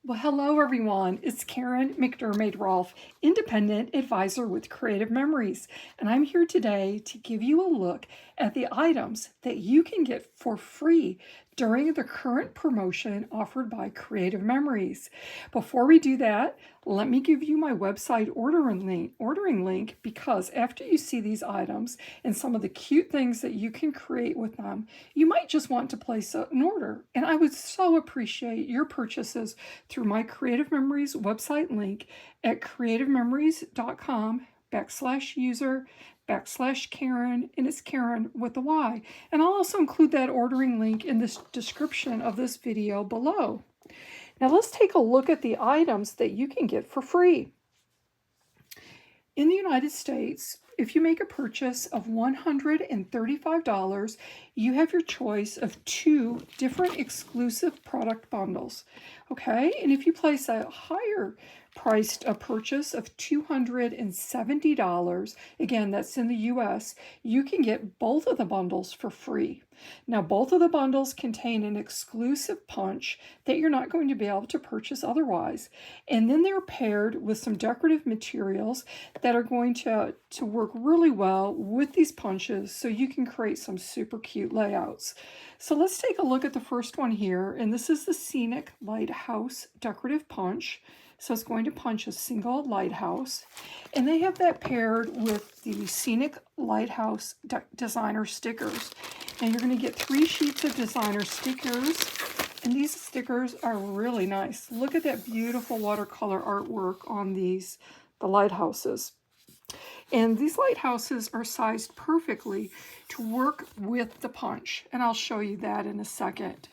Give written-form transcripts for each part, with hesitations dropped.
Well, hello everyone. It's Karen McDermott Rolfe, independent advisor with Creative Memories, and I'm here today to give you a look at the items that you can get for free during the current promotion offered by Creative Memories. Before we do that, let me give you my website ordering link because after you see these items and some of the cute things that you can create with them, you might just want to place an order. And I would so appreciate your purchases through my Creative Memories website link at creativememories.com/user/Karen, and it's Karen with a Y. And I'll also include that ordering link in the description of this video below. Now let's take a look at the items that you can get for free. In the United States, if you make a purchase of $135, you have your choice of 2 different exclusive product bundles. Okay, and if you place a higher priced purchase of $270, again, that's in the US, you can get both of the bundles for free. Now, both of the bundles contain an exclusive punch that you're not going to be able to purchase otherwise. And then they're paired with some decorative materials that are going to work really well with these punches so you can create some super cute layouts. So let's take a look at the first one here, and this is the Scenic Lighthouse Decorative Punch. So it's going to punch a single lighthouse, and they have that paired with the Scenic Lighthouse designer stickers. And you're going to get 3 sheets of designer stickers, and these stickers are really nice. Look at that beautiful watercolor artwork on the lighthouses. And these lighthouses are sized perfectly to work with the punch, and I'll show you that in a second.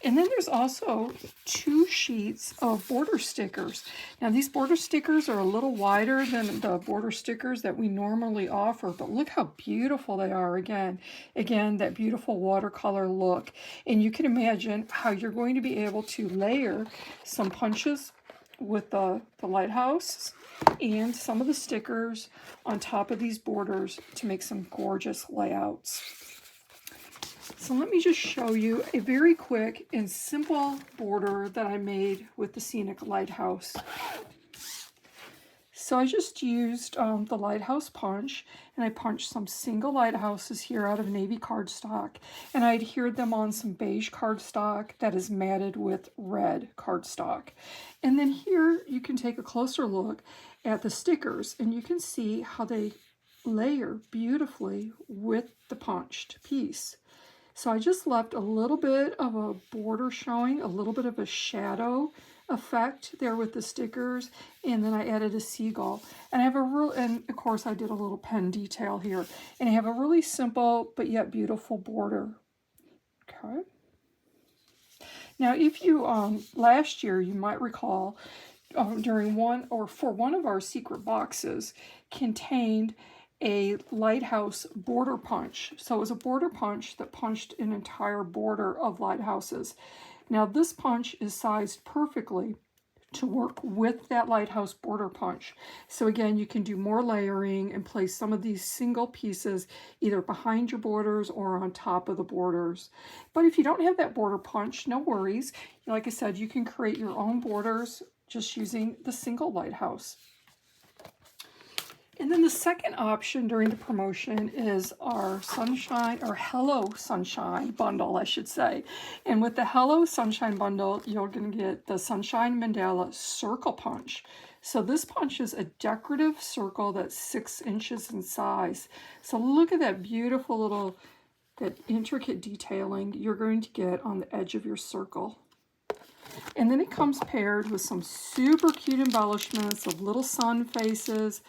And then there's also 2 sheets of border stickers. Now these border stickers are a little wider than the border stickers that we normally offer, but look how beautiful they are. Again, that beautiful watercolor look. And you can imagine how you're going to be able to layer some punches with the lighthouse and some of the stickers on top of these borders to make some gorgeous layouts. So let me just show you a very quick and simple border that I made with the Scenic Lighthouse. So I just used the lighthouse punch, and I punched some single lighthouses here out of navy cardstock, and I adhered them on some beige cardstock that is matted with red cardstock. And then here you can take a closer look at the stickers, and you can see how they layer beautifully with the punched piece. So I just left a little bit of a border showing, a little bit of a shadow effect there with the stickers, and then I added a seagull. And I have and of course I did a little pen detail here. And I have a really simple but yet beautiful border. Okay. Now if you, last year you might recall, during for one of our secret boxes contained a lighthouse border punch. So it was a border punch that punched an entire border of lighthouses. Now this punch is sized perfectly to work with that lighthouse border punch. So again, you can do more layering and place some of these single pieces either behind your borders or on top of the borders. But if you don't have that border punch, no worries. Like I said, you can create your own borders just using the single lighthouse. And then the second option during the promotion is our Sunshine, or Hello Sunshine bundle, I should say. And with the Hello Sunshine bundle, you're going to get the Sunshine Mandala Circle Punch. So this punch is a decorative circle that's 6 inches in size. So look at that beautiful little, that intricate detailing you're going to get on the edge of your circle. And then it comes paired with some super cute embellishments of little sun faces,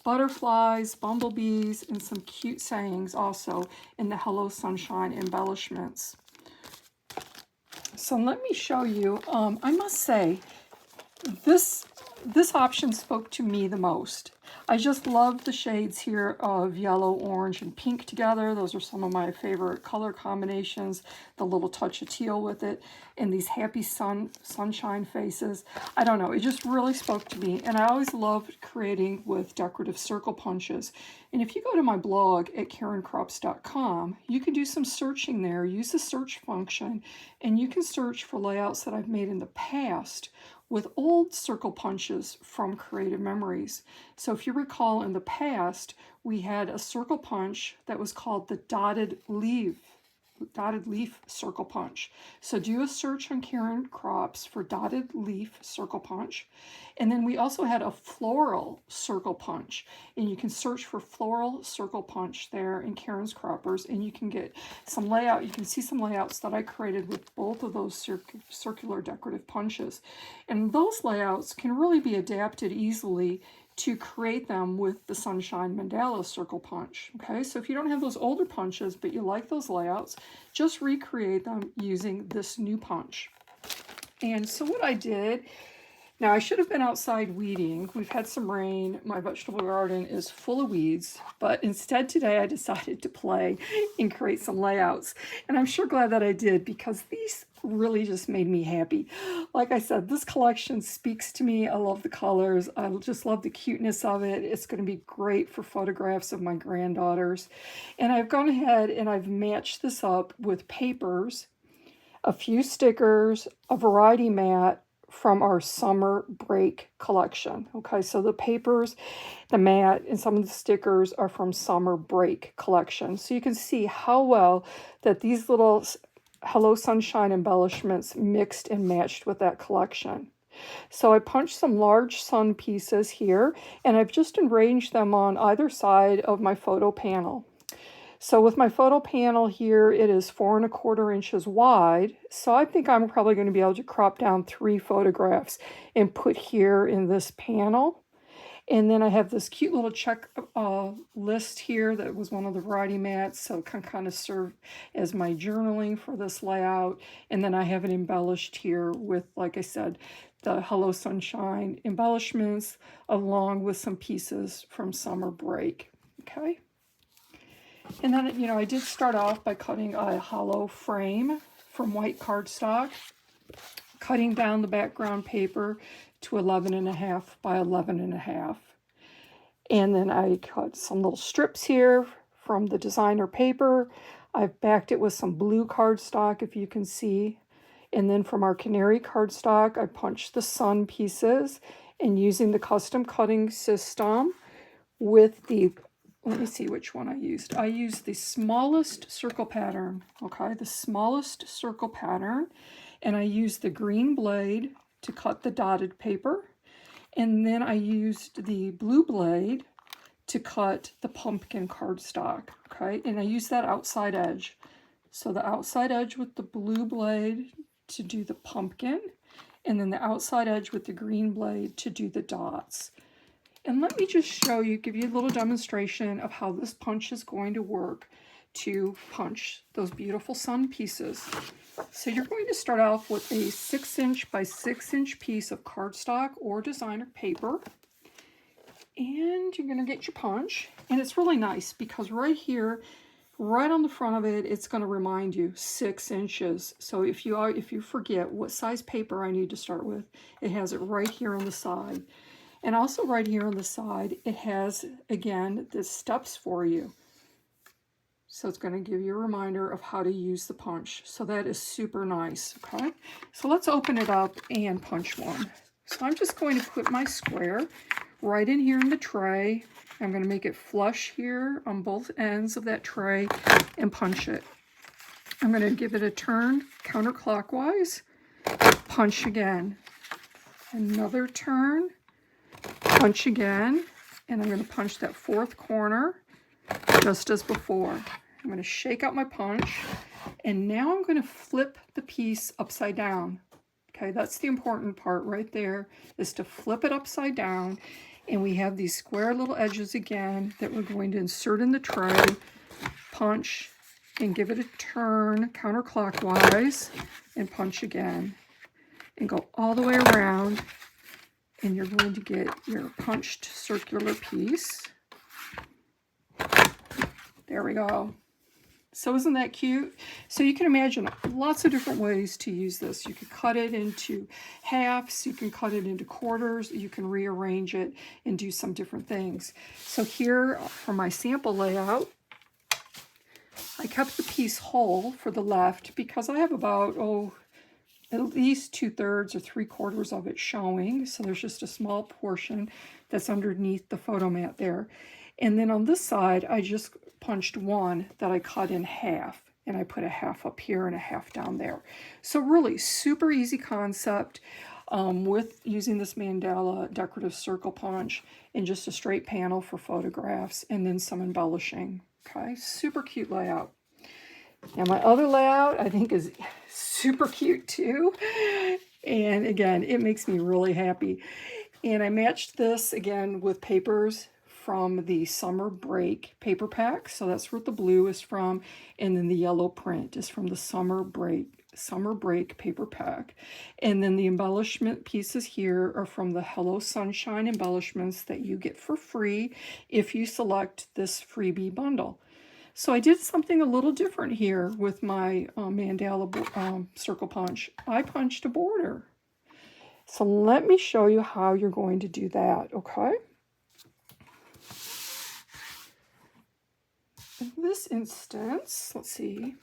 butterflies, bumblebees, and some cute sayings also in the Hello Sunshine embellishments. So let me show you, I must say, this option spoke to me the most. I just love the shades here of yellow, orange, and pink together. Those are some of my favorite color combinations. The little touch of teal with it, and these happy sunshine faces. I don't know, it just really spoke to me, and I always loved creating with decorative circle punches. And if you go to my blog at KarenKrups.com, you can do some searching there. Use the search function, and you can search for layouts that I've made in the past with old circle punches from Creative Memories. So if you recall, in the past, we had a circle punch that was called the dotted leaf circle punch. So do a search on Karen Crops for dotted leaf circle punch. And then we also had a floral circle punch, and you can search for floral circle punch there in Karen's Croppers, and you can get some layout. You can see some layouts that I created with both of those circular decorative punches. And those layouts can really be adapted easily to create them with the Sunshine Mandala circle punch. Okay, so if you don't have those older punches, but you like those layouts, just recreate them using this new punch. And so what I did, now I should have been outside weeding. We've had some rain. My vegetable garden is full of weeds, but instead today I decided to play and create some layouts. And I'm sure glad that I did, because these really just made me happy. Like I said, this collection speaks to me. I love the colors. I just love the cuteness of it. It's going to be great for photographs of my granddaughters. And I've gone ahead and I've matched this up with papers, a few stickers, a variety mat from our summer break collection. Okay, so the papers, the mat, and some of the stickers are from summer break collection. So you can see how well that these little Hello Sunshine embellishments mixed and matched with that collection. So I punched some large sun pieces here, and I've just arranged them on either side of my photo panel. So with my photo panel here, it is 4¼ inches wide. So I think I'm probably going to be able to crop down 3 photographs and put here in this panel. And then I have this cute little check list here that was one of the variety mats, so it can kind of serve as my journaling for this layout. And then I have it embellished here with, like I said, the Hello Sunshine embellishments, along with some pieces from summer break. Okay. And then, you know, I did start off by cutting a hollow frame from white cardstock, cutting down the background paper to 11.5 by 11.5. And then I cut some little strips here from the designer paper. I've backed it with some blue cardstock, if you can see. And then from our canary cardstock, I punched the sun pieces, and using the custom cutting system with the, let me see which one I used. I used the smallest circle pattern, okay, the smallest circle pattern. And I used the green blade to cut the dotted paper. And then I used the blue blade to cut the pumpkin cardstock, okay? And I used that outside edge. So the outside edge with the blue blade to do the pumpkin, and then the outside edge with the green blade to do the dots. And let me just show you, give you a little demonstration of how this punch is going to work to punch those beautiful sun pieces. So you're going to start off with a 6" by 6" piece of cardstock or designer paper. And you're going to get your punch. And it's really nice because right here, right on the front of it, it's going to remind you 6 inches. So if you forget what size paper I need to start with, it has it right here on the side. And also right here on the side, it has, again, the steps for you. So it's going to give you a reminder of how to use the punch. So that is super nice, okay? So let's open it up and punch one. So I'm just going to put my square right in here in the tray. I'm going to make it flush here on both ends of that tray and punch it. I'm going to give it a turn counterclockwise, punch again. Another turn, punch again, and I'm going to punch that 4th corner just as before. I'm going to shake out my punch, and now I'm going to flip the piece upside down. Okay, that's the important part right there, is to flip it upside down. And we have these square little edges again that we're going to insert in the tray, punch, and give it a turn counterclockwise, and punch again. And go all the way around, and you're going to get your punched circular piece. There we go. So isn't that cute? So you can imagine lots of different ways to use this. You could cut it into halves, you can cut it into quarters, you can rearrange it and do some different things. So here for my sample layout, I kept the piece whole for the left because I have about, at least 2/3 or 3/4 of it showing. So there's just a small portion that's underneath the photo mat there. And then on this side, I just punched one that I cut in half. And I put a half up here and a half down there. So really super easy concept with using this mandala decorative circle punch and just a straight panel for photographs and then some embellishing. Okay, super cute layout. Now my other layout I think is super cute too. And again, it makes me really happy. And I matched this again with papers from the Summer Break paper pack. So that's what the blue is from. And then the yellow print is from the Summer Break paper pack. And then the embellishment pieces here are from the Hello Sunshine embellishments that you get for free if you select this freebie bundle. So I did something a little different here with my mandala circle punch. I punched a border. So let me show you how you're going to do that, okay? In this instance, let's see,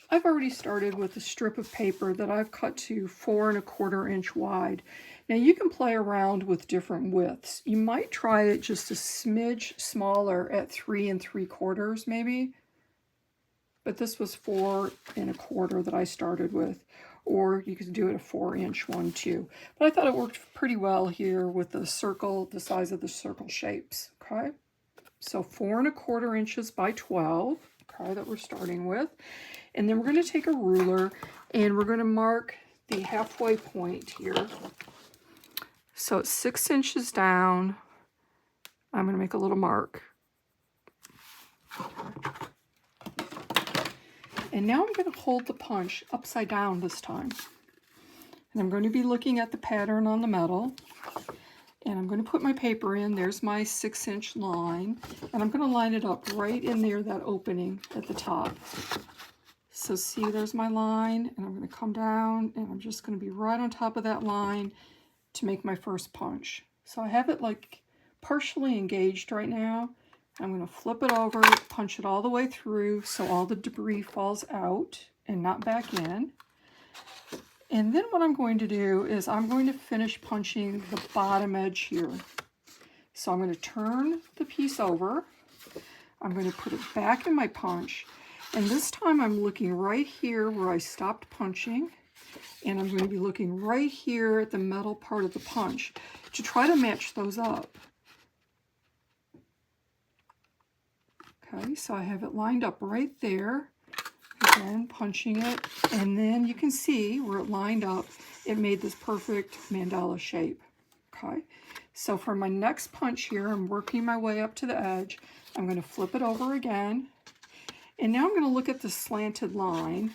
I've already started with a strip of paper that I've cut to 4 1/4 inch wide. Now you can play around with different widths. You might try it just a smidge smaller at 3 3/4 maybe, but this was 4 1/4 that I started with, or you could do it a 4-inch one too. But I thought it worked pretty well here with the circle, the size of the circle shapes, okay? So 4 1/4 inches by 12, okay, that we're starting with. And then we're going to take a ruler and we're going to mark the halfway point here. So it's 6 inches down. I'm going to make a little mark. And now I'm going to hold the punch upside down this time. And I'm going to be looking at the pattern on the metal. And I'm going to put my paper in. There's my 6-inch line. And I'm going to line it up right in there, that opening at the top. So see, there's my line. And I'm going to come down. And I'm just going to be right on top of that line to make my first punch. So I have it like partially engaged right now. I'm going to flip it over, punch it all the way through so all the debris falls out and not back in. And then what I'm going to do is I'm going to finish punching the bottom edge here. So I'm going to turn the piece over. I'm going to put it back in my punch. And this time I'm looking right here where I stopped punching. And I'm going to be looking right here at the metal part of the punch to try to match those up. Okay, so I have it lined up right there. Again, punching it, and then you can see where it lined up, it made this perfect mandala shape. Okay, so for my next punch here, I'm working my way up to the edge. I'm going to flip it over again, and now I'm going to look at the slanted line,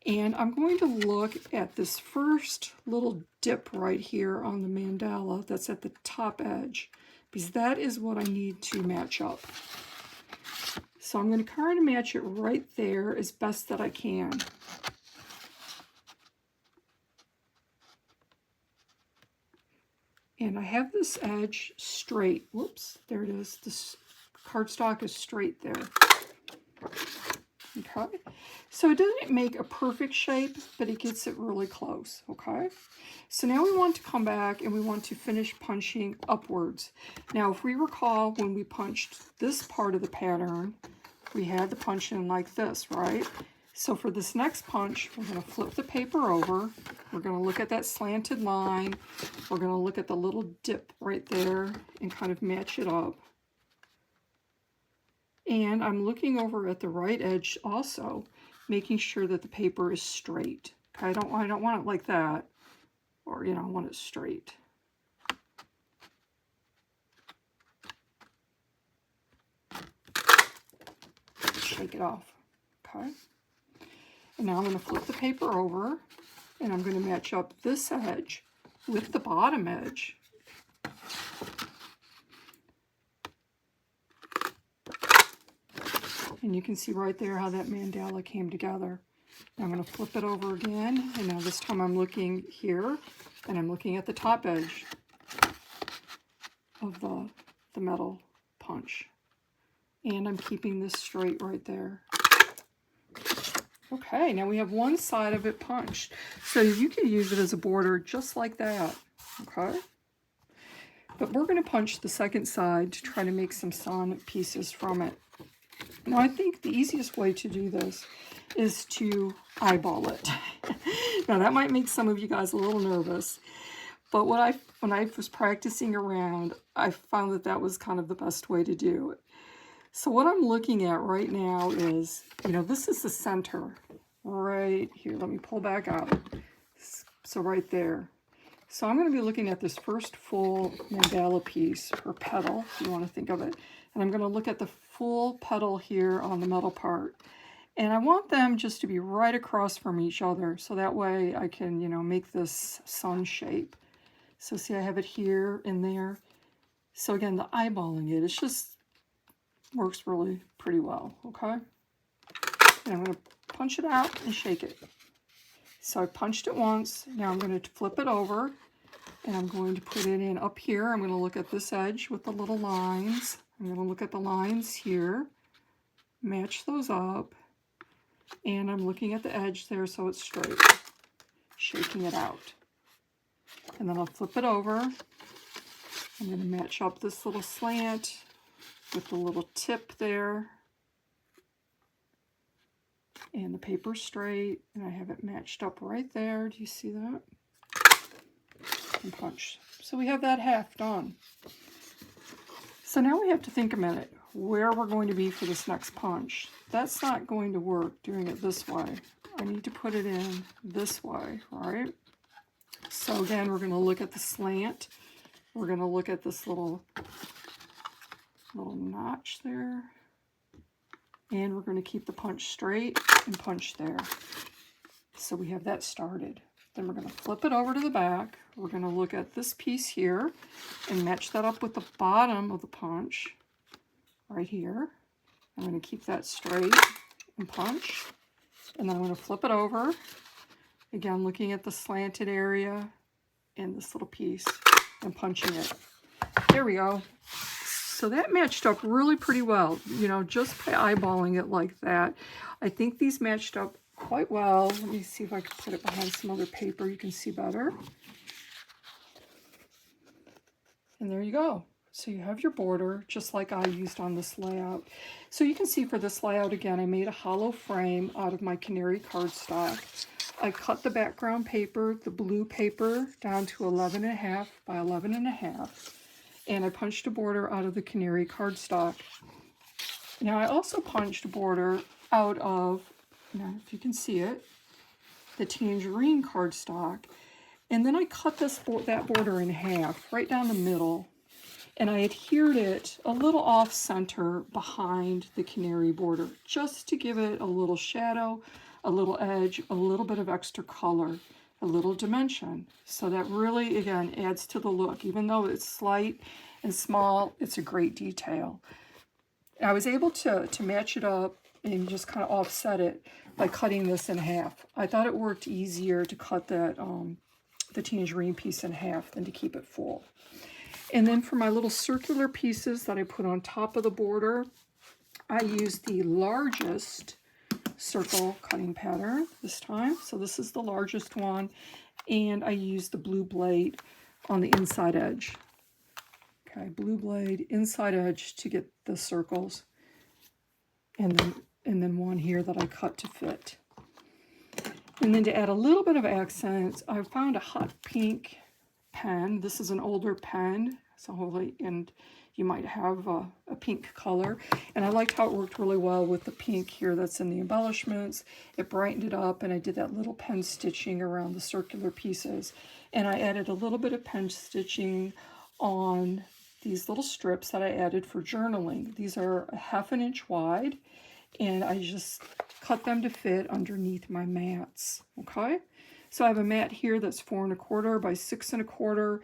and I'm going to look at this first little dip right here on the mandala that's at the top edge, because that is what I need to match up. So I'm going to kind of match it right there as best that I can. And I have this edge straight. Whoops, there it is. This cardstock is straight there. Okay, so it doesn't make a perfect shape, but it gets it really close, okay? So now we want to come back and we want to finish punching upwards. Now, if we recall when we punched this part of the pattern, we had the punch in like this, right? So for this next punch, we're going to flip the paper over. We're going to look at that slanted line. We're going to look at the little dip right there and kind of match it up. And I'm looking over at the right edge also, making sure that the paper is straight. Okay, I don't want it like that, or I want it straight. Shake it off. Okay. And now I'm going to flip the paper over, and I'm going to match up this edge with the bottom edge. And you can see right there how that mandala came together. Now I'm going to flip it over again, and now this time I'm looking here, and I'm looking at the top edge of the metal punch. And I'm keeping this straight right there. Okay, now we have one side of it punched. So you can use it as a border just like that, okay? But we're going to punch the second side to try to make some sun pieces from it. Now I think the easiest way to do this is to eyeball it. Now that might make some of you guys a little nervous, but when I was practicing around, I found that that was kind of the best way to do it. So what I'm looking at right now is, this is the center right here. Let me pull back out. So right there. So I'm going to be looking at this first full mandala piece, or petal, if you want to think of it. And I'm going to look at the full petal here on the metal part. And I want them just to be right across from each other, so that way I can, make this sun shape. So see, I have it here and there. So again, the eyeballing it, it's just works really pretty well, okay? And I'm going to punch it out and shake it. So I punched it once. Now I'm going to flip it over, and I'm going to put it in up here. I'm going to look at this edge with the little lines. I'm going to look at the lines here, match those up, and I'm looking at the edge there so it's straight, shaking it out. And then I'll flip it over. I'm going to match up this little slant with the little tip there, and the paper straight, and I have it matched up right there. Do you see that? And punch. So we have that half done. So now we have to think a minute where we're going to be for this next punch. That's not going to work doing it this way. I need to put it in this way, right? So again, we're going to look at the slant. We're going to look at this little notch there. And we're going to keep the punch straight and punch there. So we have that started. Then we're going to flip it over to the back. We're going to look at this piece here and match that up with the bottom of the punch right here. I'm going to keep that straight and punch. And then I'm going to flip it over. Again, looking at the slanted area and this little piece and punching it. There we go. So that matched up really pretty well, just by eyeballing it like that. I think these matched up quite well. Let me see if I can put it behind some other paper you can see better. And there you go. So you have your border, just like I used on this layout. So you can see for this layout, again, I made a hollow frame out of my canary cardstock. I cut the background paper, the blue paper, down to 11.5 by 11.5. And I punched a border out of the canary cardstock. Now I also punched a border out of, if you can see it, the tangerine cardstock. And then I cut that border in half, right down the middle. And I adhered it a little off center behind the canary border, just to give it a little shadow, a little edge, a little bit of extra color, a little dimension. So that really, again, adds to the look. Even though it's slight and small, it's a great detail. I was able to match it up and just kind of offset it by cutting this in half. I thought it worked easier to cut that the tangerine piece in half than to keep it full. And then for my little circular pieces that I put on top of the border, I used the largest circle cutting pattern this time. So this is the largest one, and I used the blue blade on the inside edge. Okay, blue blade, inside edge to get the circles, and then one here that I cut to fit. And then to add a little bit of accent, I found a hot pink pen. This is an older pen, so hopefully, and you might have a pink color. And I liked how it worked really well with the pink here that's in the embellishments. It brightened it up, and I did that little pen stitching around the circular pieces. And I added a little bit of pen stitching on these little strips that I added for journaling. These are 1/2 inch wide, and I just cut them to fit underneath my mats, okay? So I have a mat here that's 4 1/4 by 6 1/4,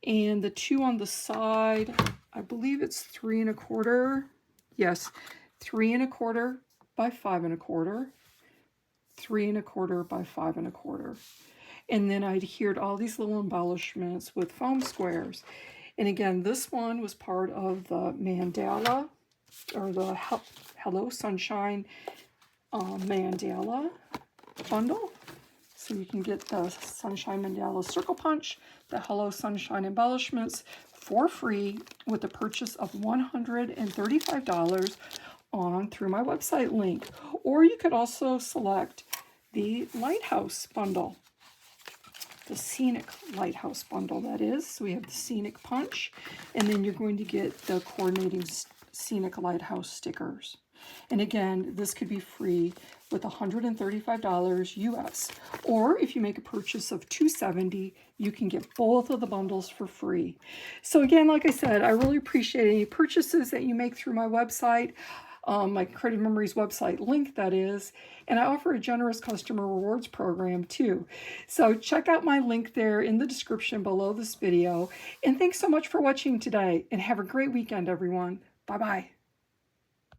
and the two on the side, I believe it's 3 1/4. Yes, 3 1/4 by 5 1/4, 3 1/4 by 5 1/4. And then I adhered all these little embellishments with foam squares. And again, this one was part of the mandala, or the Hello Sunshine Mandala bundle. So you can get the Sunshine Mandala Circle Punch, the Hello Sunshine embellishments for free with the purchase of $135 on through my website link. Or you could also select the Lighthouse bundle, the Scenic Lighthouse bundle, that is. So we have the Scenic Punch, and then you're going to get the coordinating Scenic Lighthouse stickers. And again, this could be free with $135 US. Or if you make a purchase of $270, you can get both of the bundles for free. So again, like I said, I really appreciate any purchases that you make through my website. My Creative Memories website link, that is, and I offer a generous customer rewards program too. So check out my link there in the description below this video. And thanks so much for watching today, and have a great weekend, everyone. Bye-bye.